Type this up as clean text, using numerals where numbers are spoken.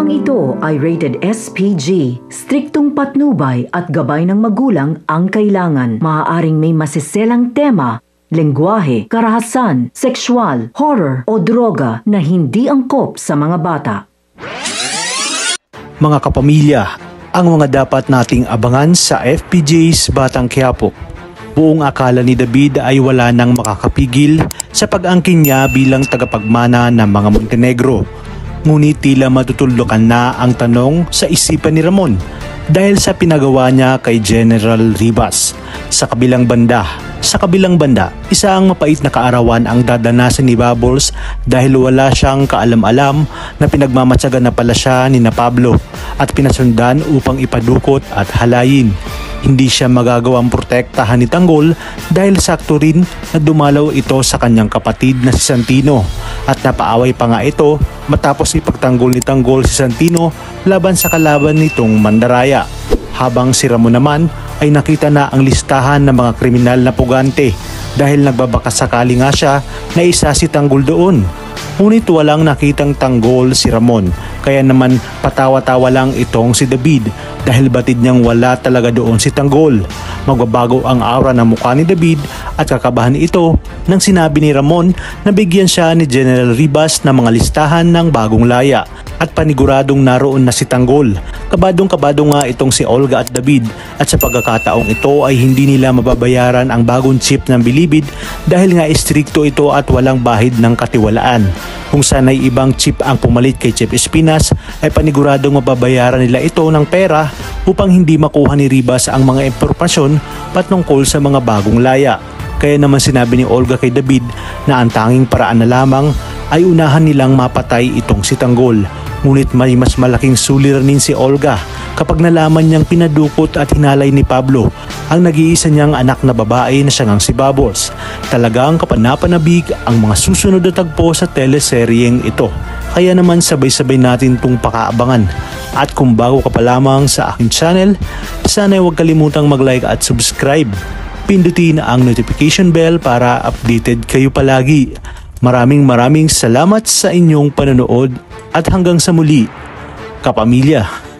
Programang ito ay rated SPG. Striktong patnubay at gabay ng magulang ang kailangan. Maaaring may masiselang tema, lengguwahe, karahasan, sexual, horror o droga na hindi angkop sa mga bata. Mga kapamilya, ang mga dapat nating abangan sa FPJ's Batang Quiapo. Buong akala ni David ay wala nang makakapigil sa pag-angkin niya bilang tagapagmana ng mga Montenegro. Ngunit tila matutulukan na ang tanong sa isipan ni Ramon dahil sa pinagawa niya kay General Ribas. Sa kabilang banda, isang mapait na kaarawan ang dadanasan ni Bubbles dahil wala siyang kaalam-alam na pinagmamatsagan na pala siya ni Pablo at pinasundan upang ipadukot at halayin. Hindi siya magagawang protektahan ni Tanggol dahil sakto rin na dumalaw ito sa kanyang kapatid na si Santino at napaaway pa nga ito matapos ipagtanggol ni Tanggol si Santino laban sa kalaban nitong Mandaraya. Habang si Ramon naman ay nakita na ang listahan ng mga kriminal na pugante dahil nagbabakasakali nga siya na isa si Tanggol doon. Ngunit walang nakitang Tanggol si Ramon, kaya naman patawa-tawa lang itong si David dahil batid niyang wala talaga doon si Tanggol. Magbabago ang aura ng mukha ni David at kakabahan ito nang sinabi ni Ramon na bigyan siya ni General Ribas ng mga listahan ng bagong laya at paniguradong naroon na si Tanggol. Kabadong-kabado nga itong si Olga at David at sa pagkakataong ito ay hindi nila mababayaran ang bagong chip ng Bilibid dahil nga istrikto ito at walang bahid ng katiwalaan. Kung sana'y ibang chip ang pumalit kay Chip Espinas ay paniguradong mababayaran nila ito ng pera upang hindi makuha ni Ribas ang mga impormasyon patungkol sa mga bagong laya. Kaya naman sinabi ni Olga kay David na ang tanging paraan na lamang ay unahan nilang mapatay itong si Tanggol. Ngunit may mas malaking suliranin si Olga kapag nalaman niyang pinadukot at hinalay ni Pablo ang nag-iisa niyang anak na babae na siyang si Bubbles. Talagang kapanapanabik ang mga susunod na tagpo sa teleseryeng ito. Kaya naman sabay-sabay natin itong pakaabangan. At kung bago ka pa lamang sa aking channel, sana huwag kalimutang mag-like at subscribe. Pindutin ang notification bell para updated kayo palagi. Maraming salamat sa inyong panonood at hanggang sa muli, kapamilya.